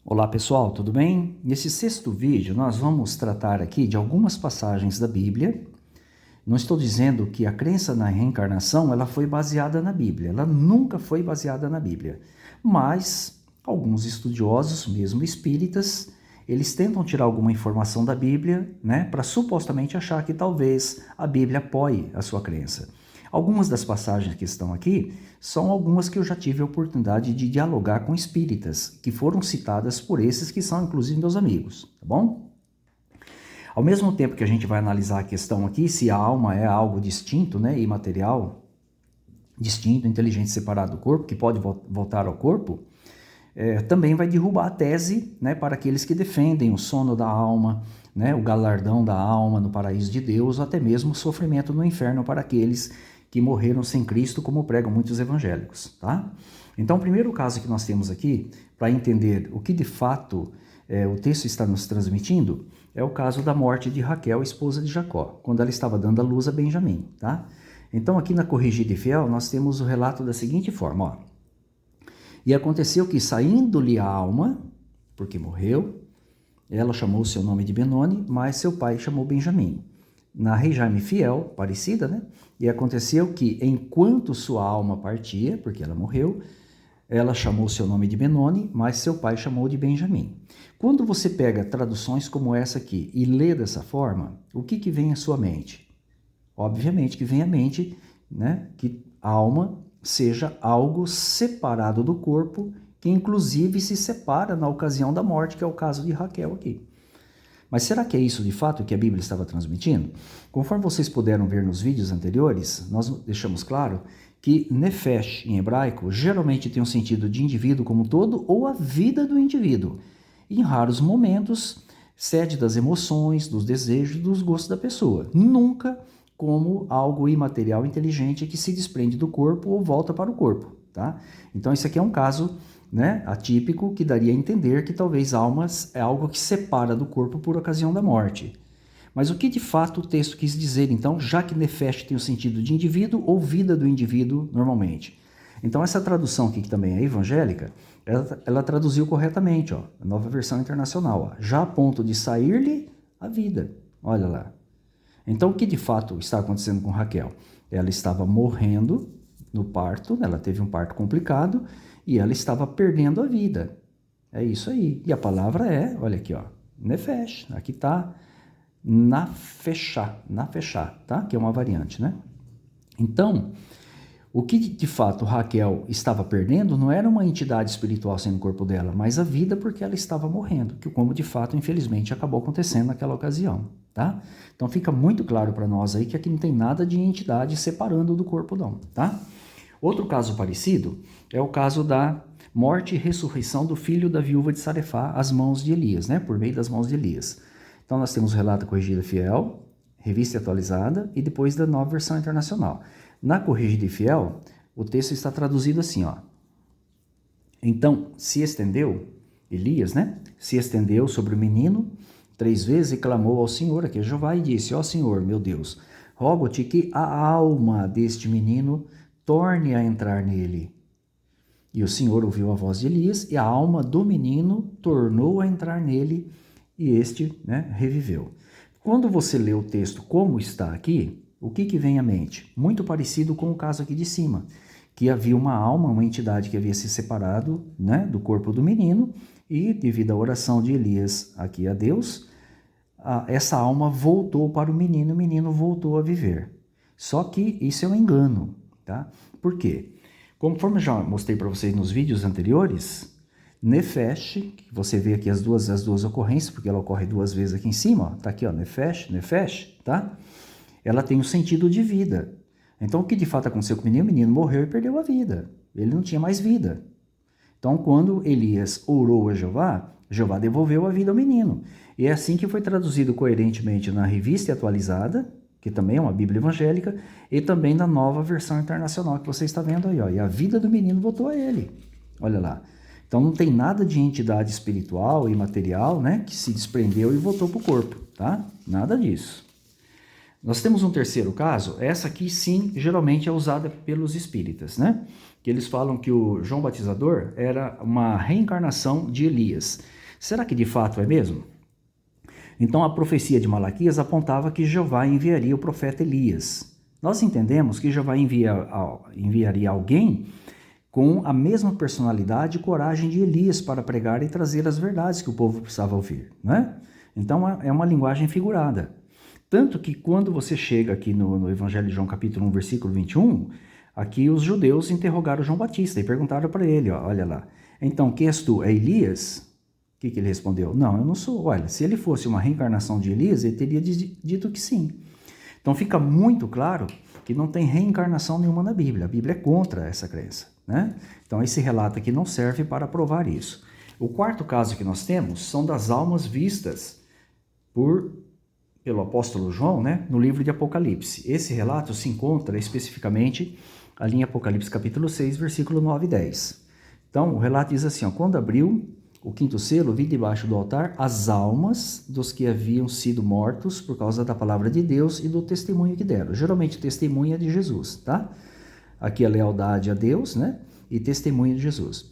Olá pessoal, tudo bem? Nesse sexto vídeo nós vamos tratar aqui de algumas passagens da Bíblia. Não estou dizendo que a crença na reencarnação ela foi baseada na Bíblia, ela nunca foi baseada na Bíblia. Mas alguns estudiosos, mesmo espíritas, eles tentam tirar alguma informação da Bíblia, para supostamente achar que talvez a Bíblia apoie a sua crença. Algumas das passagens que estão aqui são algumas que eu já tive a oportunidade de dialogar com espíritas, que foram citadas por esses que são inclusive meus amigos, tá bom? Ao mesmo tempo que a gente vai analisar a questão aqui, se a alma é algo distinto, imaterial, distinto, inteligente, separado do corpo, que pode voltar ao corpo, também vai derrubar a tese, para aqueles que defendem o sono da alma, o galardão da alma no paraíso de Deus, ou até mesmo o sofrimento no inferno para aqueles que morreram sem Cristo, como pregam muitos evangélicos, tá? Então, o primeiro caso que nós temos aqui, para entender o que de fato o texto está nos transmitindo, é o caso da morte de Raquel, esposa de Jacó, quando ela estava dando à luz a Benjamim, tá? Então, aqui na Corrigida e Fiel, nós temos o relato da seguinte forma, ó. E aconteceu que, saindo-lhe a alma, porque morreu, ela chamou seu nome de Benoni, mas seu pai chamou Benjamim. Na Rei Jaime Fiel, parecida, E aconteceu que, enquanto sua alma partia, porque ela morreu, ela chamou seu nome de Benoni, mas seu pai chamou de Benjamim. Quando você pega traduções como essa aqui e lê dessa forma, o que vem à sua mente? Obviamente que vem à mente, que a alma seja algo separado do corpo, que inclusive se separa na ocasião da morte, que é o caso de Raquel aqui. Mas será que é isso de fato que a Bíblia estava transmitindo? Conforme vocês puderam ver nos vídeos anteriores, nós deixamos claro que nefesh em hebraico geralmente tem um sentido de indivíduo como um todo ou a vida do indivíduo. E, em raros momentos, cede das emoções, dos desejos, dos gostos da pessoa. Nunca como algo imaterial inteligente que se desprende do corpo ou volta para o corpo, tá? Então, isso aqui é um caso atípico, que daria a entender que talvez almas é algo que separa do corpo por ocasião da morte. Mas o que de fato o texto quis dizer, então, já que nefesh tem o sentido de indivíduo ou vida do indivíduo normalmente? Então, essa tradução aqui, que também é evangélica, ela traduziu corretamente, ó, a Nova Versão Internacional, ó, já a ponto de sair-lhe a vida. Olha lá. Então, o que de fato está acontecendo com Raquel? Ela estava morrendo no parto, ela teve um parto complicado, e ela estava perdendo a vida. É isso aí. E a palavra é, olha aqui, ó, nefesh. Aqui está nafeshá, tá? Que é uma variante, Então, o que de fato Raquel estava perdendo não era uma entidade espiritual sendo no corpo dela, mas a vida, porque ela estava morrendo, que como de fato, infelizmente, acabou acontecendo naquela ocasião, tá? Então fica muito claro para nós aí que aqui não tem nada de entidade separando do corpo não, tá? Outro caso parecido é o caso da morte e ressurreição do filho da viúva de Sarefá às mãos de Elias, por meio das mãos de Elias. Então nós temos o relato Corrigida e Fiel, Revista Atualizada e depois da Nova Versão Internacional. Na Corrigida e Fiel, o texto está traduzido assim, ó. Então se estendeu, Elias, se estendeu sobre o menino 3 vezes e clamou ao Senhor, aqui é Jeová, e disse, ó Senhor, meu Deus, rogo-te que a alma deste menino torne a entrar nele. E o Senhor ouviu a voz de Elias, e a alma do menino tornou a entrar nele, e este reviveu. Quando você lê o texto como está aqui, o que vem à mente? Muito parecido com o caso aqui de cima, que havia uma alma, uma entidade que havia se separado do corpo do menino, e devido à oração de Elias aqui a Deus, essa alma voltou para o menino voltou a viver. Só que isso é um engano. Tá? Por quê? Conforme já mostrei para vocês nos vídeos anteriores, nefesh, que você vê aqui as duas ocorrências, porque ela ocorre 2 vezes aqui em cima, ó, tá aqui, ó, nefesh, tá? Ela tem o sentido de vida. Então, o que de fato aconteceu com o menino morreu e perdeu a vida. Ele não tinha mais vida. Então, quando Elias orou a Jeová, Jeová devolveu a vida ao menino. E é assim que foi traduzido coerentemente na Revista Atualizada, que também é uma Bíblia evangélica, e também na Nova Versão Internacional, que você está vendo aí, ó. E a vida do menino voltou a ele. Olha lá. Então não tem nada de entidade espiritual e material, que se desprendeu e voltou para o corpo, tá? Nada disso. Nós temos um terceiro caso, essa aqui sim, geralmente é usada pelos espíritas, né? Que eles falam que o João Batizador era uma reencarnação de Elias. Será que de fato é mesmo? Então a profecia de Malaquias apontava que Jeová enviaria o profeta Elias. Nós entendemos que Jeová enviaria alguém com a mesma personalidade e coragem de Elias para pregar e trazer as verdades que o povo precisava ouvir, né? Então é uma linguagem figurada. Tanto que quando você chega aqui no Evangelho de João capítulo 1, versículo 21, aqui os judeus interrogaram João Batista e perguntaram para ele, ó, olha lá, então quem és tu? É Elias? O que ele respondeu? Não, eu não sou. Olha, se ele fosse uma reencarnação de Elias, ele teria dito que sim. Então fica muito claro que não tem reencarnação nenhuma na Bíblia. A Bíblia é contra essa crença, né? Então esse relato aqui não serve para provar isso. O quarto caso que nós temos são das almas vistas pelo apóstolo João, né, no livro de Apocalipse. Esse relato se encontra especificamente ali em Apocalipse capítulo 6, versículo 9 e 10. Então o relato diz assim, ó, quando abriu o quinto selo, vi debaixo do altar as almas dos que haviam sido mortos por causa da palavra de Deus e do testemunho que deram. Geralmente testemunho é de Jesus, tá? Aqui a lealdade a Deus, né? E testemunho de Jesus.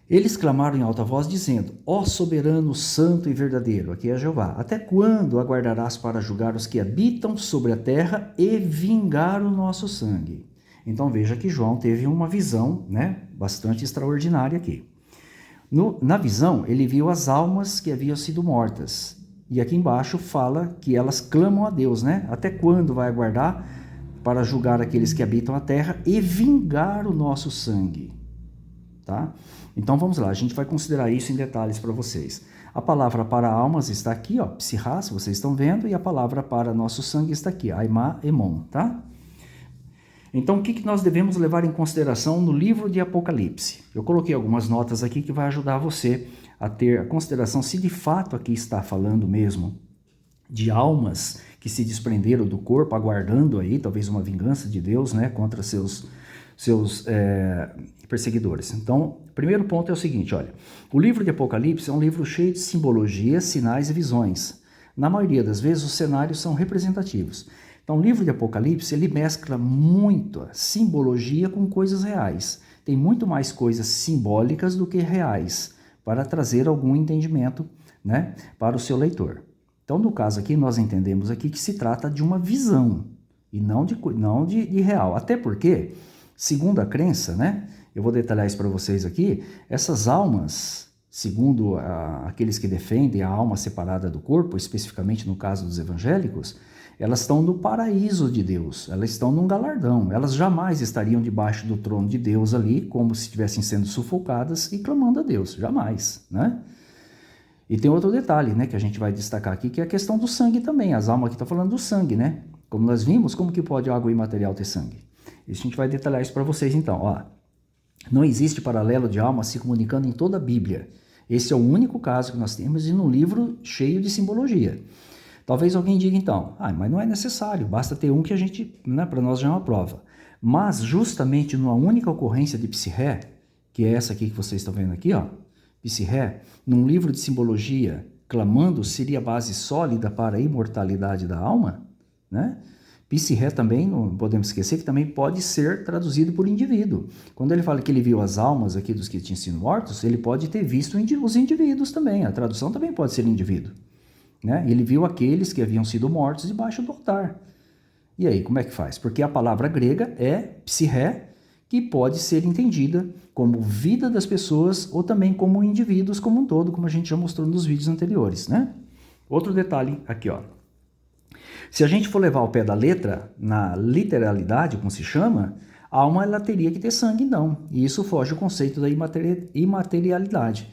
Eles clamaram em alta voz, dizendo, ó soberano, santo e verdadeiro, aqui é Jeová, até quando aguardarás para julgar os que habitam sobre a terra e vingar o nosso sangue? Então veja que João teve uma visão, né, bastante extraordinária aqui. Na visão, ele viu as almas que haviam sido mortas. E aqui embaixo fala que elas clamam a Deus, né? Até quando vai aguardar para julgar aqueles que habitam a terra e vingar o nosso sangue? Tá? Então vamos lá, a gente vai considerar isso em detalhes para vocês. A palavra para almas está aqui, ó, psihá, se vocês estão vendo, e a palavra para nosso sangue está aqui, aimá, emon, tá? Então o que nós devemos levar em consideração no livro de Apocalipse? Eu coloquei algumas notas aqui que vai ajudar você a ter a consideração se de fato aqui está falando mesmo de almas que se desprenderam do corpo, aguardando aí talvez uma vingança de Deus, né, contra seus perseguidores. Então, o primeiro ponto é o seguinte, olha, o livro de Apocalipse é um livro cheio de simbologia, sinais e visões. Na maioria das vezes, os cenários são representativos. Então, o livro de Apocalipse, ele mescla muito simbologia com coisas reais. Tem muito mais coisas simbólicas do que reais, para trazer algum entendimento, né, para o seu leitor. Então, no caso aqui, nós entendemos aqui que se trata de uma visão, e não de real. Até porque, segundo a crença, né, eu vou detalhar isso para vocês aqui, essas almas, segundo aqueles que defendem a alma separada do corpo, especificamente no caso dos evangélicos, elas estão no paraíso de Deus, elas estão num galardão, elas jamais estariam debaixo do trono de Deus ali, como se estivessem sendo sufocadas e clamando a Deus, jamais, né? E tem outro detalhe, né, que a gente vai destacar aqui, que é a questão do sangue também, as almas aqui estão falando do sangue, né? Como nós vimos, como que pode água imaterial ter sangue? Isso a gente vai detalhar isso para vocês então, ó. Não existe paralelo de alma se comunicando em toda a Bíblia. Esse é o único caso que nós temos e num livro cheio de simbologia. Talvez alguém diga então, mas não é necessário, basta ter um que a gente, né, para nós já é uma prova. Mas justamente numa única ocorrência de psirré, que é essa aqui que vocês estão vendo aqui, ó, psirré, num livro de simbologia, clamando seria a base sólida para a imortalidade da alma, né? Psirré também, não podemos esquecer que também pode ser traduzido por indivíduo. Quando ele fala que ele viu as almas aqui dos que tinham sido mortos, ele pode ter visto os indivíduos também, a tradução também pode ser indivíduo. Né? Ele viu aqueles que haviam sido mortos debaixo do altar. E aí, como é que faz? Porque a palavra grega é psirré, que pode ser entendida como vida das pessoas ou também como indivíduos como um todo, como a gente já mostrou nos vídeos anteriores, né? Outro detalhe aqui, ó. Se a gente for levar ao pé da letra, na literalidade, como se chama, a alma ela teria que ter sangue, não. E isso foge ao conceito da imaterialidade.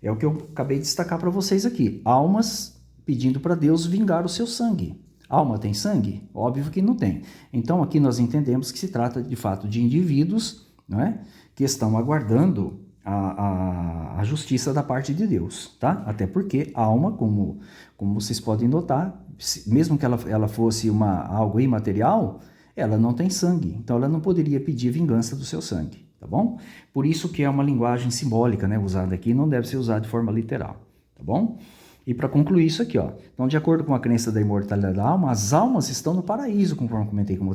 É o que eu acabei de destacar para vocês aqui. Almas pedindo para Deus vingar o seu sangue. Alma tem sangue? Óbvio que não tem. Então aqui nós entendemos que se trata de fato de indivíduos, não é? Que estão aguardando a justiça da parte de Deus, tá? Até porque a alma, como vocês podem notar, mesmo que ela fosse algo imaterial, ela não tem sangue, então ela não poderia pedir vingança do seu sangue, tá bom? Por isso que é uma linguagem simbólica, né, usada aqui, não deve ser usada de forma literal, tá bom? E para concluir isso aqui, ó, então, de acordo com a crença da imortalidade da alma, as almas estão no paraíso, conforme eu comentei com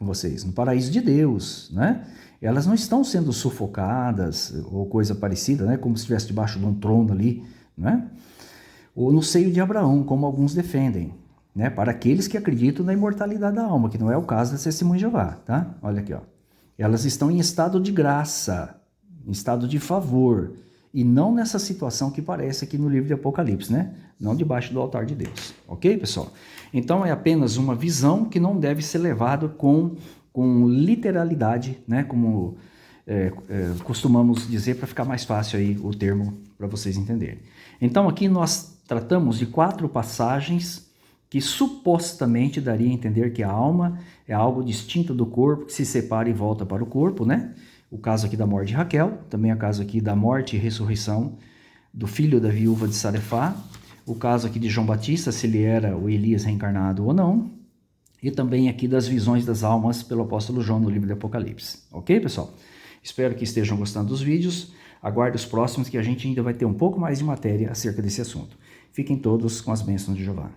vocês, no paraíso de Deus, né? Elas não estão sendo sufocadas ou coisa parecida, né? Como se estivesse debaixo de um trono ali, né? Ou no seio de Abraão, como alguns defendem, né? Para aqueles que acreditam na imortalidade da alma, que não é o caso da Testemunha de Jeová, tá? Olha aqui, ó. Elas estão em estado de graça, em estado de favor, e não nessa situação que parece aqui no livro de Apocalipse, né? Não debaixo do altar de Deus, ok, pessoal? Então é apenas uma visão que não deve ser levada com literalidade, né? Como costumamos dizer, para ficar mais fácil aí o termo para vocês entenderem. Então aqui nós tratamos de 4 passagens que supostamente daria a entender que a alma é algo distinto do corpo, que se separa e volta para o corpo, né? O caso aqui da morte de Raquel, também o caso aqui da morte e ressurreição do filho da viúva de Sarefá, o caso aqui de João Batista, se ele era o Elias reencarnado ou não, e também aqui das visões das almas pelo apóstolo João no livro de Apocalipse. Ok, pessoal? Espero que estejam gostando dos vídeos. Aguarde os próximos, que a gente ainda vai ter um pouco mais de matéria acerca desse assunto. Fiquem todos com as bênçãos de Jeová.